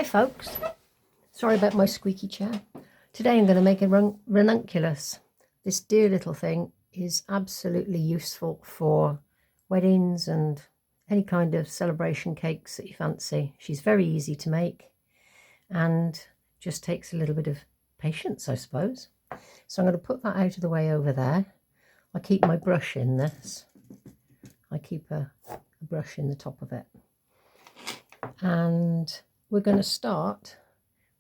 Hi folks, sorry about my squeaky chair. Today I'm going to make a ranunculus. This dear little thing is absolutely useful for weddings and any kind of celebration cakes that you fancy. She's very easy to make and just takes a little bit of patience, I suppose. So I'm going to put that out of the way over there. I keep my brush in this. I keep a brush in the top of it. And we're going to start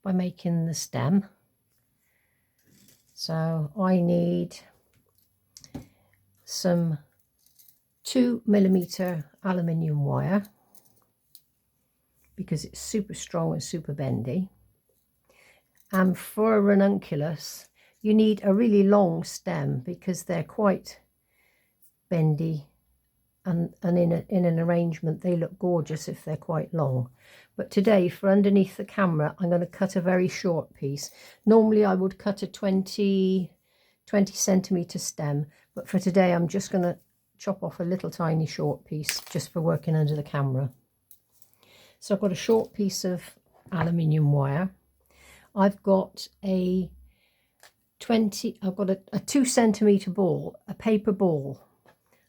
by making the stem. So I need some 2mm aluminium wire because it's super strong and super bendy. And for a ranunculus, you need a really long stem because they're quite bendy, and in an arrangement they look gorgeous if they're quite long. But today, for underneath the camera, I'm going to cut a very short piece. Normally I would cut a 20 centimetre stem, but for today I'm just going to chop off a little tiny short piece just for working under the camera. So I've got a short piece of aluminium wire. I've got a 2 centimetre ball, a paper ball.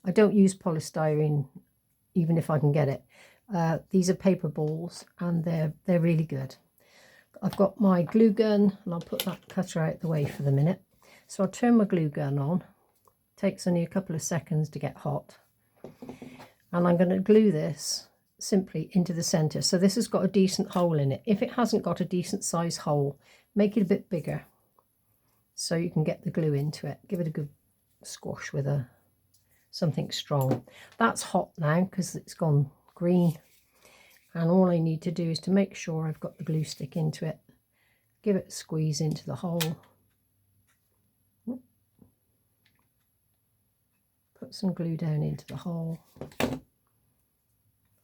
I don't use polystyrene, even if I can get it. These are paper balls, and they're really good. I've got my glue gun, and I'll put that cutter out the way for the minute. So I'll turn my glue gun on. It takes only a couple of seconds to get hot. And I'm going to glue this simply into the centre. So this has got a decent hole in it. If it hasn't got a decent size hole, make it a bit bigger so you can get the glue into it. Give it a good squash with something strong. That's hot now because it's gone green, and all I need to do is to make sure I've got the glue stick into it, give it a squeeze into the hole, put some glue down into the hole.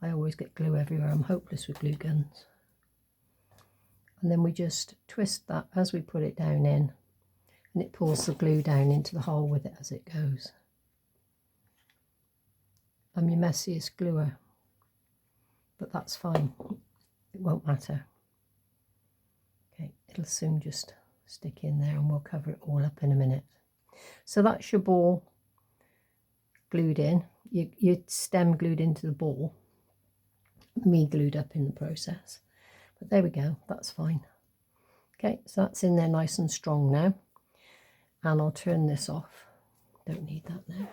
I always get glue everywhere. I'm hopeless with glue guns. And then we just twist that as we put it down in, and it pulls the glue down into the hole with it as it goes. I'm your messiest gluer, but that's fine, it won't matter. Okay, it'll soon just stick in there and we'll cover it all up in a minute. So that's your ball glued in, your stem glued into the ball, me glued up in the process, but there we go, that's fine. Okay, so that's in there nice and strong now, and I'll turn this off, don't need that now.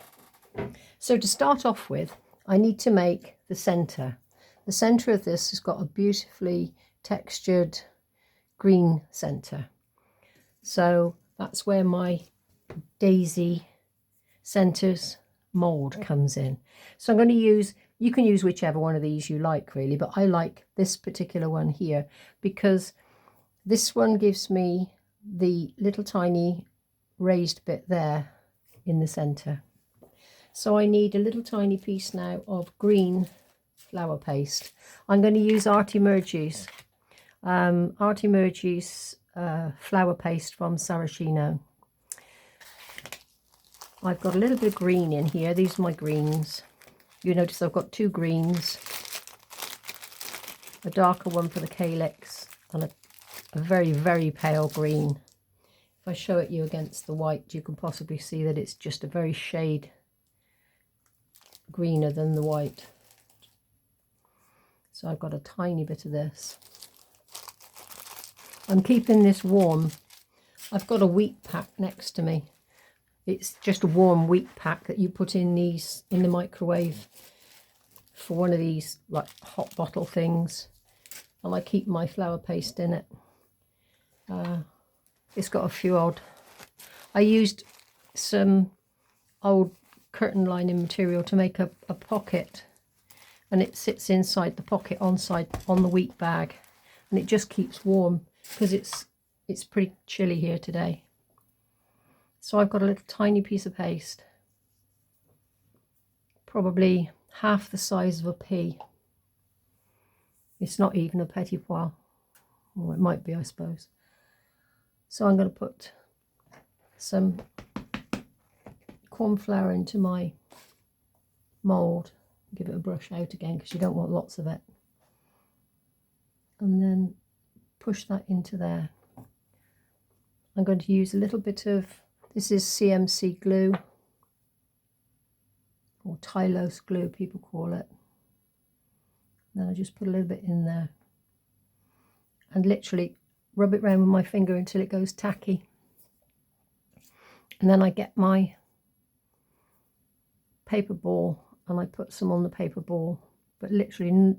So to start off with, I need to make the centre. The centre of this has got a beautifully textured green centre. So that's where my daisy centres mould comes in. So I'm going to use, you can use whichever one of these you like really, but I like this particular one here because this one gives me the little tiny raised bit there in the centre. So I need a little tiny piece now of green flower paste. I'm going to use Artie Murgy's flower paste from Saracino. I've got a little bit of green in here. These are my greens. You notice I've got two greens, a darker one for the calyx and a very, very pale green. If I show it you against the white, you can possibly see that it's just a very shade greener than the white. So I've got a tiny bit of this. I'm keeping this warm. I've got a wheat pack next to me. It's just a warm wheat pack that you put in the microwave for one of these like hot bottle things, and I keep my flower paste in it. It's got a few odd, I used some old curtain lining material to make a pocket, and it sits inside the pocket on the wheat bag, and it just keeps warm because it's pretty chilly here today. So I've got a little tiny piece of paste, probably half the size of a pea. It's not even a petit pois, or it might be, I suppose. So I'm going to put some corn flour into my mould, give it a brush out again because you don't want lots of it, and then push that into there. I'm going to use a little bit of, this is CMC glue, or Tylose glue people call it. Then I just put a little bit in there and literally rub it around with my finger until it goes tacky. And then I get my paper ball and I put some on the paper ball, but literally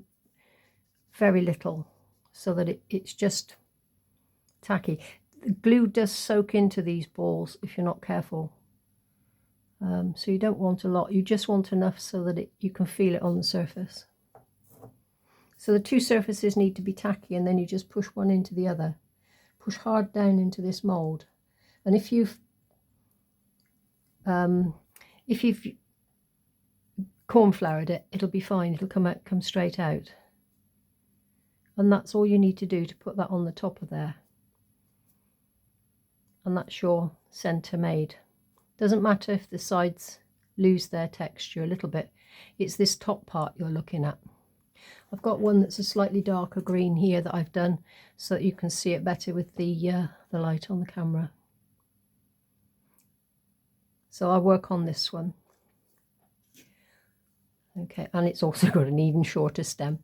very little, so that it's just tacky. The glue does soak into these balls if you're not careful. So you don't want a lot, you just want enough so that you can feel it on the surface. So the two surfaces need to be tacky, and then you just push one into the other. Push hard down into this mould. And if you've cornfloured it, it'll be fine, it'll come straight out. And that's all you need to do to put that on the top of there. And that's your centre made. Doesn't matter if the sides lose their texture a little bit, it's this top part you're looking at. I've got one that's a slightly darker green here that I've done so that you can see it better with the light on the camera. So I'll work on this one. Okay, and it's also got an even shorter stem.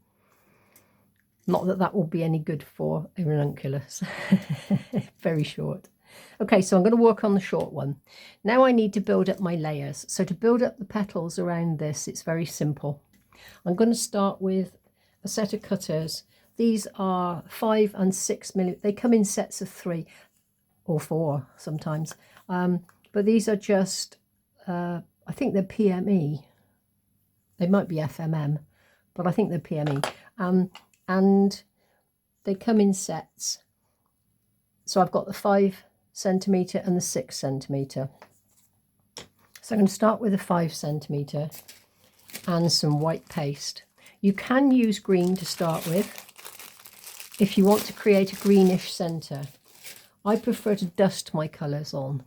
Not that that will be any good for a ranunculus. Very short. Okay, so I'm going to work on the short one. Now I need to build up my layers. So to build up the petals around this, it's very simple. I'm going to start with a set of cutters. These are 5 and 6 millimeter. They come in sets of 3 or 4 sometimes. But these are just, I think they're PME. They might be FMM, but I think they're PME. And they come in sets. So I've got the 5 centimetre and the 6 centimetre. So I'm going to start with a 5 centimetre and some white paste. You can use green to start with if you want to create a greenish centre. I prefer to dust my colours on.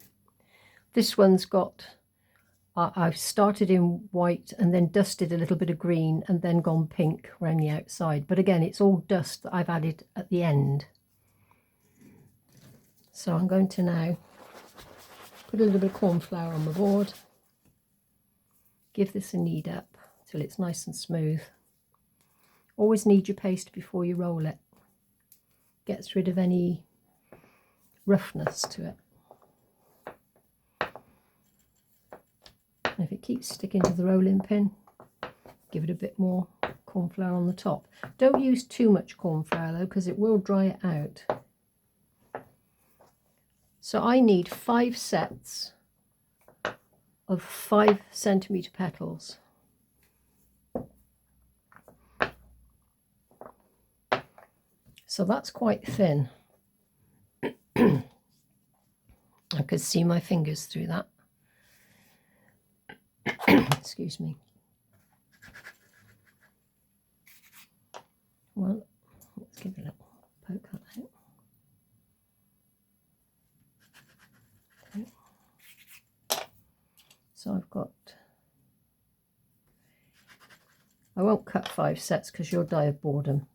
This one's got, I've started in white and then dusted a little bit of green and then gone pink around the outside. But again, it's all dust that I've added at the end. So I'm going to now put a little bit of corn flour on the board. Give this a knead up till it's nice and smooth. Always knead your paste before you roll it. Gets rid of any roughness to it. And if it keeps sticking to the rolling pin, give it a bit more corn flour on the top. Don't use too much corn flour though, because it will dry it out. So I need 5 sets of 5 centimetre petals. So that's quite thin. I could see my fingers through that. Excuse me. Well, let's give it a little poke at that. Okay. So I've got, I won't cut 5 sets because you'll die of boredom,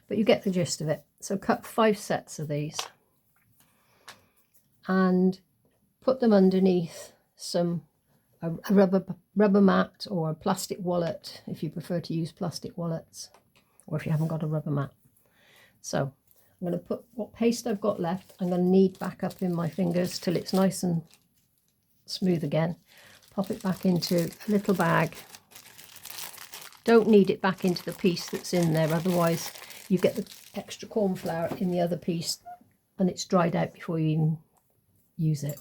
but you get the gist of it. So cut 5 sets of these and put them underneath a rubber mat or a plastic wallet if you prefer to use plastic wallets, or if you haven't got a rubber mat. So I'm going to put what paste I've got left, I'm going to knead back up in my fingers till it's nice and smooth again. Pop it back into a little bag. Don't knead it back into the piece that's in there, otherwise you get the extra corn flour in the other piece and it's dried out before you even use it.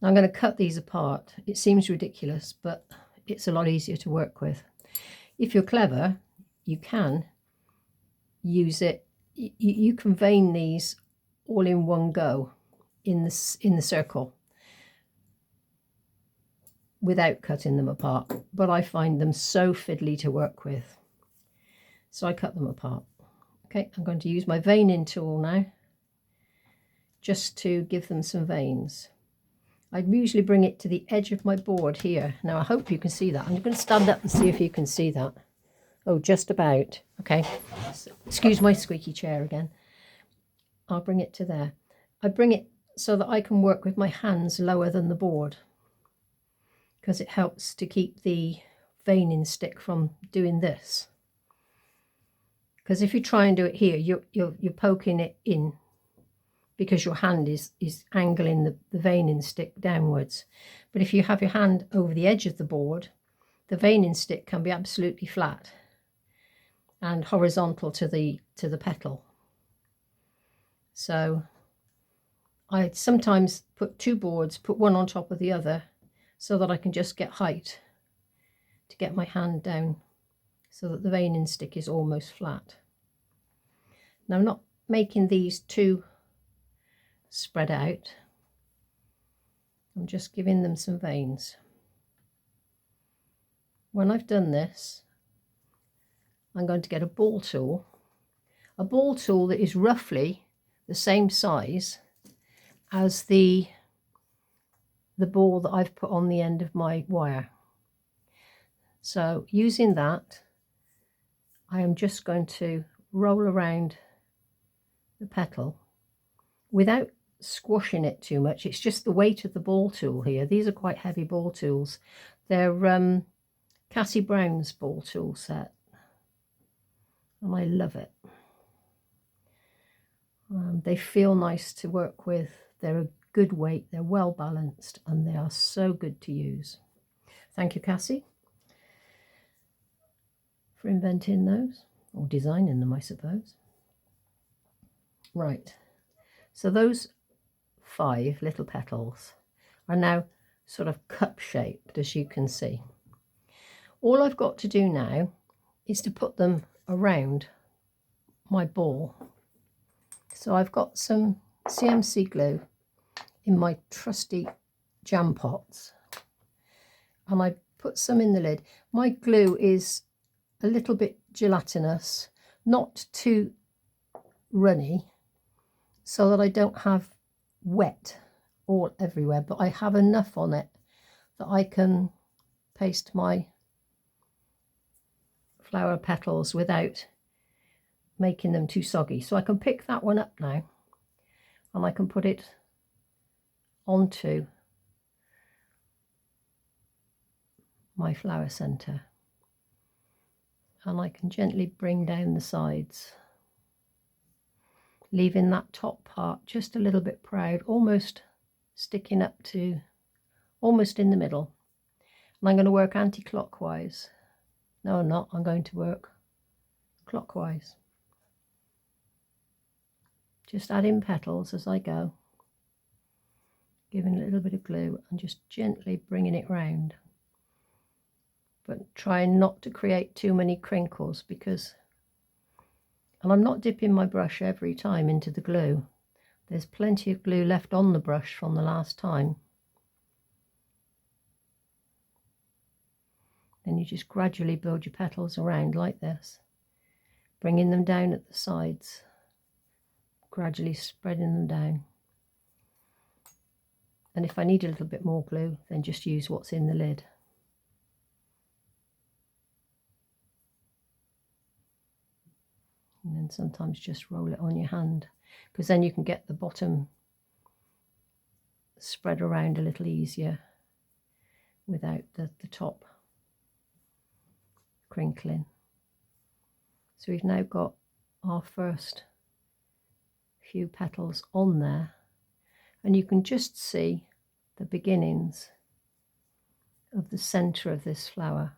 Now I'm going to cut these apart. It seems ridiculous, but it's a lot easier to work with. If you're clever, you can use it. You can vein these all in one go in the circle without cutting them apart, but I find them so fiddly to work with, so I cut them apart. Okay, I'm going to use my veining tool now just to give them some veins. I usually bring it to the edge of my board here. Now I hope you can see that. I'm going to stand up and see if you can see that. Oh, just about. Okay, excuse my squeaky chair again. I'll bring it to there. I bring it so that I can work with my hands lower than the board, because it helps to keep the veining stick from doing this. Because if you try and do it here, you're poking it in, because your hand is angling the veining stick downwards. But if you have your hand over the edge of the board, the veining stick can be absolutely flat and horizontal to the petal. So I sometimes put two boards, put one on top of the other, so that I can just get height to get my hand down so that the veining stick is almost flat. Now I'm not making these too spread out. I'm just giving them some veins. When I've done this, I'm going to get a ball tool that is roughly the same size as the ball that I've put on the end of my wire. So using that, I am just going to roll around the petal without squashing it too much. It's just the weight of the ball tool here. These are quite heavy ball tools. They're Cassie Brown's ball tool set, and I love it. They feel nice to work with. They're a good weight, they're well balanced, and they are so good to use. Thank you, Cassie, for inventing those, or designing them, I suppose. Right, so those 5 little petals are now sort of cup shaped, as you can see. All I've got to do now is to put them around my ball. So I've got some CMC glue in my trusty jam pots, and I put some in the lid. My glue is a little bit gelatinous, not too runny, so that I don't have wet all everywhere, but I have enough on it that I can paste my flower petals without making them too soggy. So I can pick that one up now, and I can put it onto my flower centre, and I can gently bring down the sides, leaving that top part just a little bit proud, almost sticking up to almost in the middle. And I'm going to work anti-clockwise. No, I'm not. I'm going to work clockwise. Just adding petals as I go, giving a little bit of glue and just gently bringing it round, but trying not to create too many crinkles, because, and I'm not dipping my brush every time into the glue. There's plenty of glue left on the brush from the last time. Then you just gradually build your petals around like this, bringing them down at the sides, gradually spreading them down. And if I need a little bit more glue, then just use what's in the lid. And then sometimes just roll it on your hand, because then you can get the bottom spread around a little easier without the top crinkling. So we've now got our first few petals on there, and you can just see the beginnings of the centre of this flower.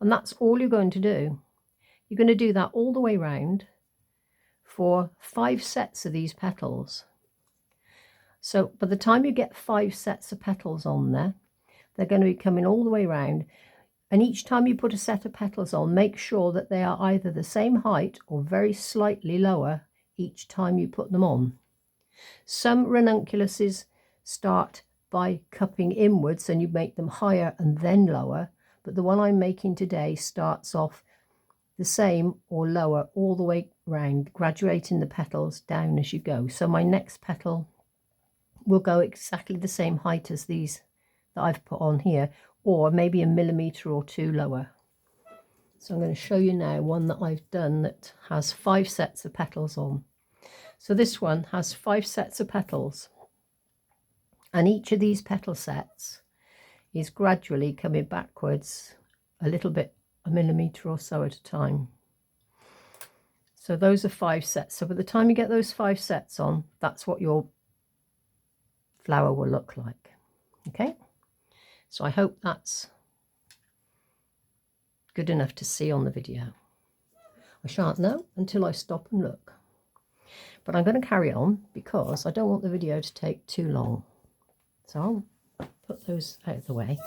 And that's all you're going to do. You're going to do that all the way round for 5 sets of these petals. So by the time you get 5 sets of petals on there, they're going to be coming all the way round. And each time you put a set of petals on, make sure that they are either the same height or very slightly lower each time you put them on. Some ranunculuses start by cupping inwards and you make them higher and then lower, but the one I'm making today starts off the same or lower all the way round, graduating the petals down as you go. So my next petal will go exactly the same height as these that I've put on here, or maybe a millimetre or 2 lower. So I'm going to show you now one that I've done that has 5 sets of petals on. So this one has 5 sets of petals, and each of these petal sets is gradually coming backwards a little bit, a millimetre or so at a time. So those are 5 sets. So by the time you get those 5 sets on, that's what your flower will look like. Okay, so I hope that's good enough to see on the video. I shan't know until I stop and look. But I'm going to carry on because I don't want the video to take too long. So I'll put those out of the way.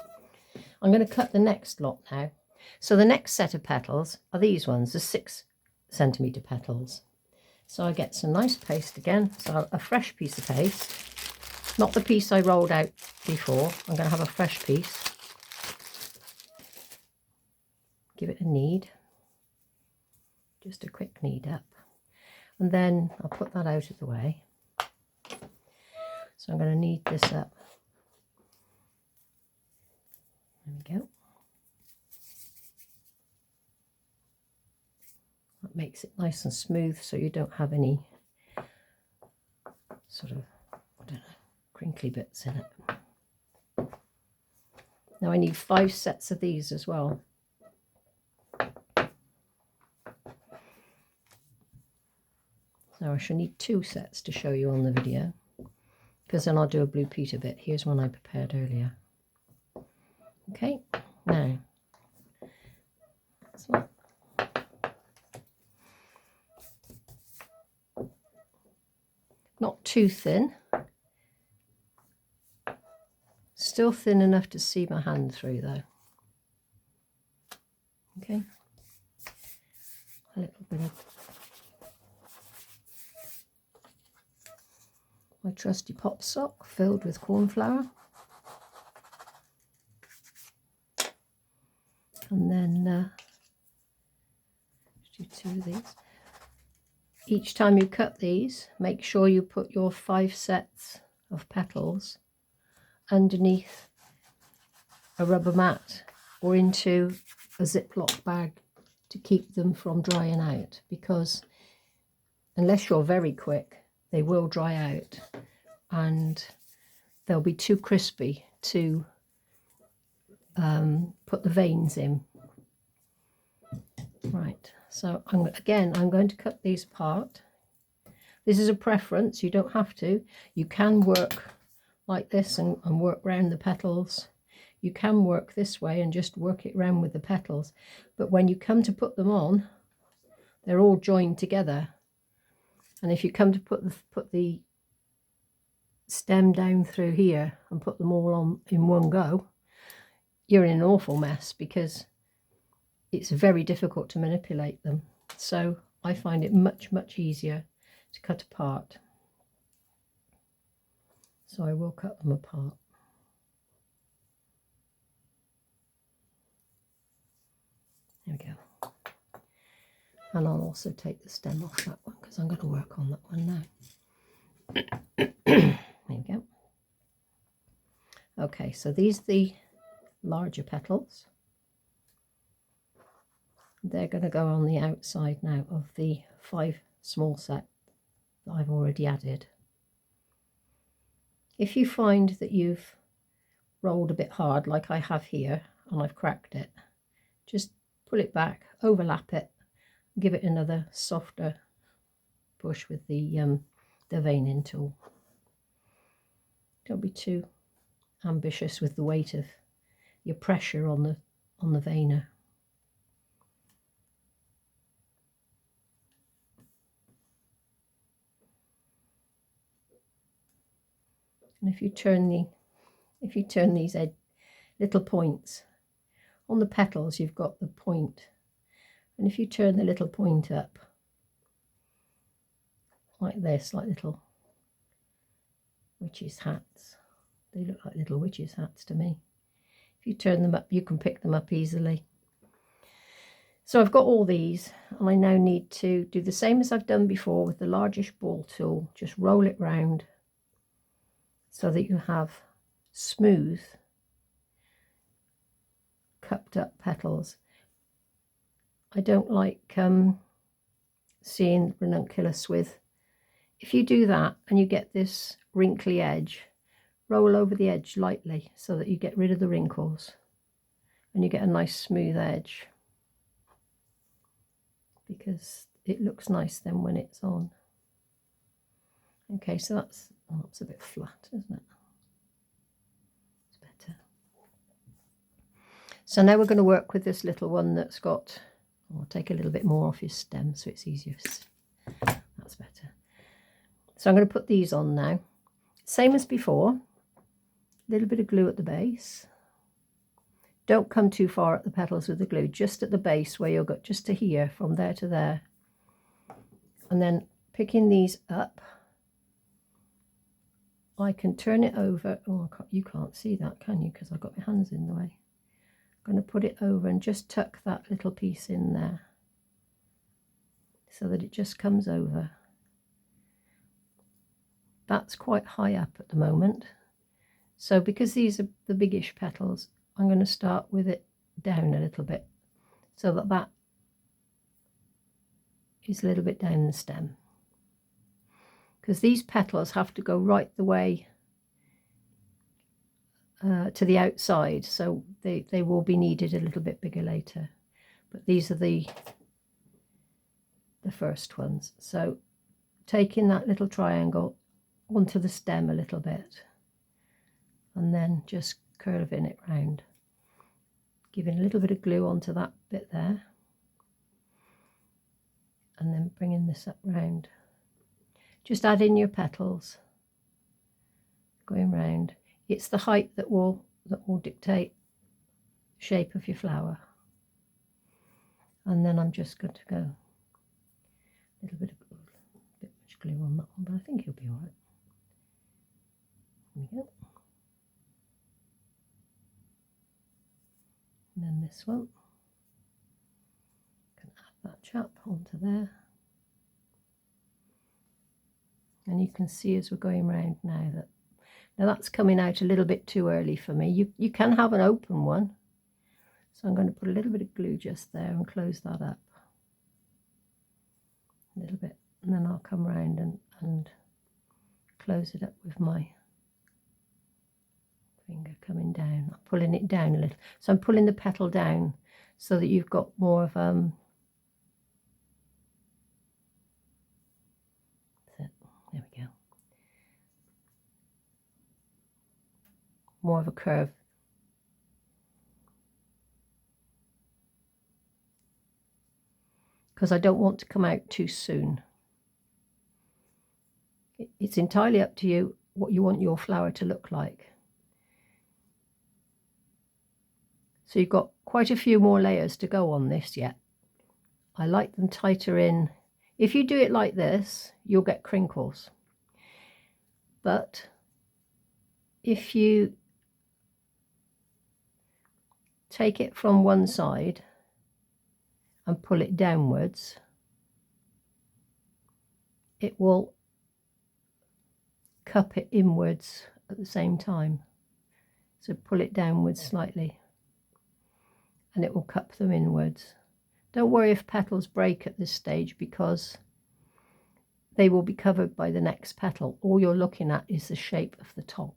I'm going to cut the next lot now. So the next set of petals are these ones, the 6cm petals. So I get some nice paste again, so a fresh piece of paste, not the piece I rolled out before. I'm going to have a fresh piece. Give it a knead, just a quick knead up, and then I'll put that out of the way. So I'm going to knead this up. There we go. That makes it nice and smooth so you don't have any sort of, I don't know, crinkly bits in it. Now I need 5 sets of these as well. So I shall need 2 sets to show you on the video, because then I'll do a blue Peter bit. Here's one I prepared earlier. Okay, now that's one. Not too thin, still thin enough to see my hand through though. Okay, a little bit of my trusty pop sock filled with corn flour, and then do 2 of these. Each time you cut these, make sure you put your 5 sets of petals underneath a rubber mat or into a Ziploc bag to keep them from drying out, because unless you're very quick, they will dry out and they'll be too crispy to put the veins in. Right, so I'm going to cut these apart. This is a preference, you don't have to. You can work like this and work round the petals. You can work this way and just work it round with the petals. But when you come to put them on, they're all joined together. And if you come to put the stem down through here and put them all on in one go, you're in an awful mess, because it's very difficult to manipulate them. So I find it much easier to cut apart. So I will cut them apart. There we go. And I'll also take the stem off that one, because I'm going to work on that one now. There we go. Okay, so these are the larger petals. They're going to go on the outside now of the 5 small set that I've already added. If you find that you've rolled a bit hard, like I have here, and I've cracked it, just pull it back, overlap it, give it another softer push with the veining tool. Don't be too ambitious with the weight of your pressure on the veiner. And if you turn these little points on the petals, you've got the point, and if you turn the little point up like this, like little witches' hats, they look like little witches' hats to me. If you turn them up, you can pick them up easily. So I've got all these, and I now need to do the same as I've done before with the largish ball tool. Just roll it round so that you have smooth, cupped up petals. I don't like seeing ranunculus with. If you do that and you get this wrinkly edge, roll over the edge lightly so that you get rid of the wrinkles and you get a nice smooth edge, because it looks nice then when it's on. Okay, so that's a bit flat, isn't it? It's better. So now we're going to work with this little one that's got, I'll take a little bit more off his stem so it's easier. That's better. So I'm going to put these on now. Same as before, a little bit of glue at the base. Don't come too far at the petals with the glue, just at the base where you'll go, just to here, from there to there. And then picking these up, I can turn it over. Oh, you can't see that, can you? Because I've got my hands in the way. I'm going to put it over and just tuck that little piece in there so that it just comes over. That's quite high up at the moment. So because these are the biggish petals, I'm going to start with it down a little bit so that that is a little bit down the stem. Because these petals have to go right the way to the outside, so they will be needed a little bit bigger later. But these are the first ones. So taking that little triangle onto the stem a little bit and then just curving it round, giving a little bit of glue onto that bit there, and then bringing this up round. Just add in your petals, going round. It's the height that will dictate the shape of your flower. And then I'm just going to go a little bit much glue on that one, but I think you'll be all right. There we go. And then this one, can add that chap onto there. And you can see as we're going round now that's coming out a little bit too early for me. You can have an open one. So I'm going to put a little bit of glue just there and close that up a little bit. And then I'll come round and close it up with my finger coming down. I'm pulling it down a little. So I'm pulling the petal down so that you've got more of there we go. More of a curve. Because I don't want to come out too soon. It's entirely up to you what you want your flower to look like. So you've got quite a few more layers to go on this yet. I like them tighter in. If you do it like this, you'll get crinkles. But if you take it from one side and pull it downwards, it will cup it inwards at the same time. So pull it downwards slightly and it will cup them inwards. Don't worry if petals break at this stage, because they will be covered by the next petal. All you're looking at is the shape of the top.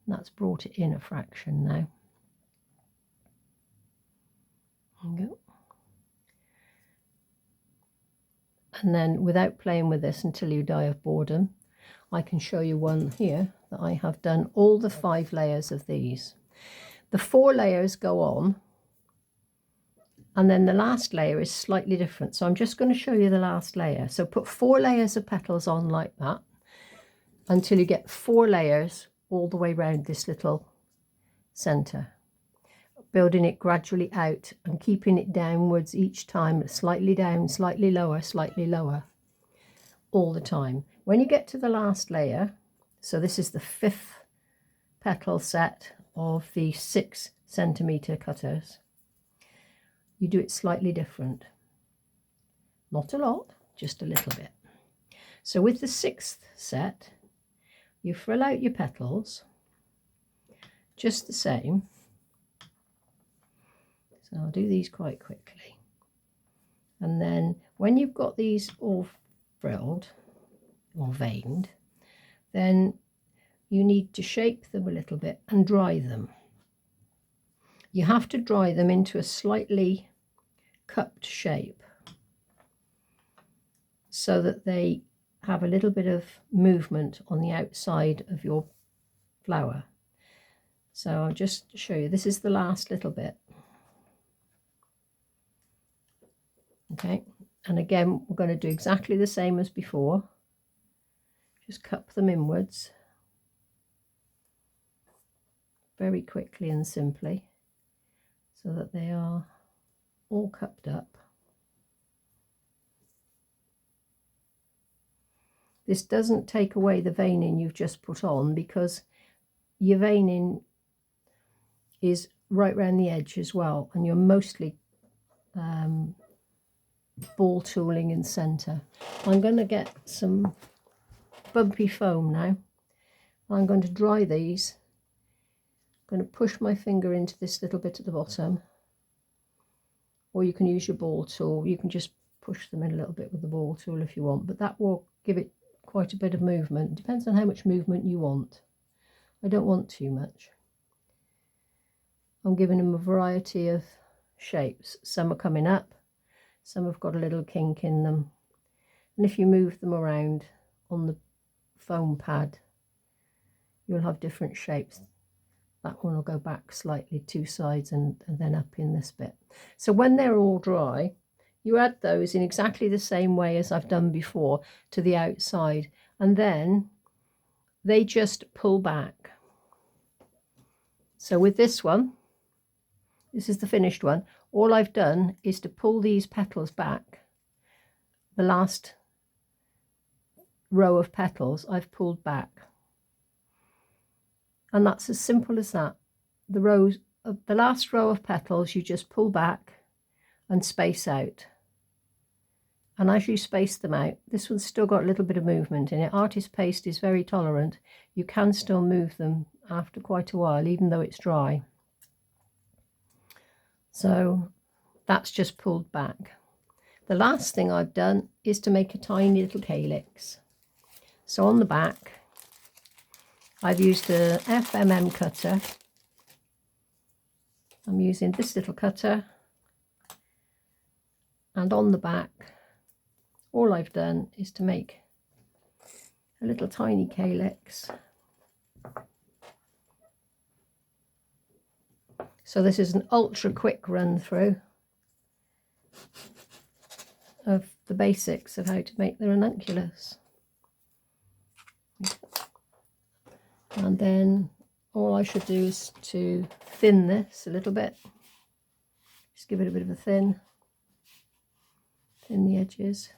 That's brought it in a fraction now. There we go. And then, without playing with this until you die of boredom, I can show you one here that I have done all the 5 layers of these. The 4 layers go on, and then the last layer is slightly different. So I'm just going to show you the last layer. So put 4 layers of petals on like that until you get 4 layers all the way around this little center, building it gradually out and keeping it downwards each time, slightly down, slightly lower, all the time. When you get to the last layer, so this is the 5th petal set of the 6 centimeter cutters, you do it slightly different. Not a lot, just a little bit. So with the 6th set, you frill out your petals just the same. So I'll do these quite quickly. And then when you've got these all frilled or veined, then you need to shape them a little bit and dry them. You have to dry them into a slightly cupped shape so that they have a little bit of movement on the outside of your flower. So I'll just show you. This is the last little bit. Okay, and again we're going to do exactly the same as before. Just cup them inwards very quickly and simply so that they are all cupped up. This doesn't take away the veining you've just put on, because your veining is right round the edge as well, and you're mostly ball tooling in centre. I'm going to get some bumpy foam now. I'm going to dry these. I'm going to push my finger into this little bit at the bottom, or you can use your ball tool. You can just push them in a little bit with the ball tool if you want, but that will give it quite a bit of movement. Depends on how much movement you want. I don't want too much. I'm giving them a variety of shapes. Some are coming up, some have got a little kink in them, and if you move them around on the foam pad, you'll have different shapes. That one will go back slightly, two sides, and then up in this bit. So when they're all dry, you add those in exactly the same way as I've done before to the outside, and then they just pull back. So with this one, this is the finished one, all I've done is to pull these petals back. The last row of petals I've pulled back. And that's as simple as that. The last row of petals you just pull back and space out. And as you space them out, this one's still got a little bit of movement in it. Artist paste is very tolerant. You can still move them after quite a while, even though it's dry. So that's just pulled back. The last thing I've done is to make a tiny little calyx. So on the back, I've used a FMM cutter. I'm using this little cutter, and on the back, all I've done is to make a little tiny calyx. So this is an ultra quick run through of the basics of how to make the ranunculus. And then all I should do is to thin this a little bit. Just give it a bit of a thin the edges.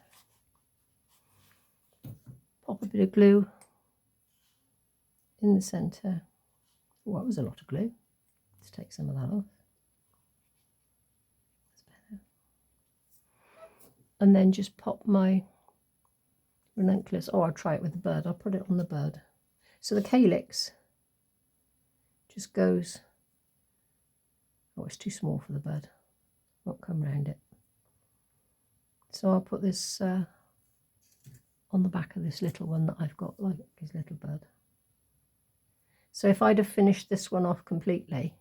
Pop a bit of glue in the centre. Oh, that was a lot of glue. Let's take some of that off. That's better. And then just pop my ranunculus. Oh, I'll try it with the bird. I'll put it on the bird. So the calyx just goes, oh, it's too small for the bird, won't come round it. So I'll put this on the back of this little one that I've got, like his little bird. So if I'd have finished this one off completely,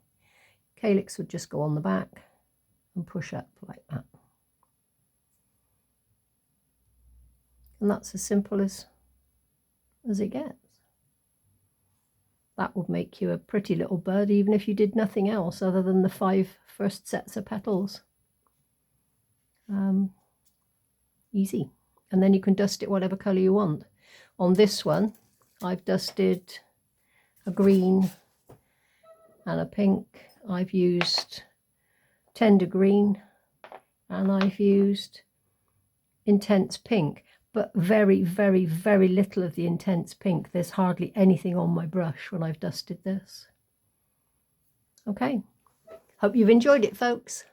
calyx would just go on the back and push up like that. And that's as simple as it gets. That would make you a pretty little bird, even if you did nothing else other than the 5 first sets of petals. Easy. And then you can dust it whatever colour you want. On this one, I've dusted a green and a pink. I've used tender green, and I've used intense pink. But very, very, very little of the intense pink. There's hardly anything on my brush when I've dusted this. Okay, hope you've enjoyed it, folks.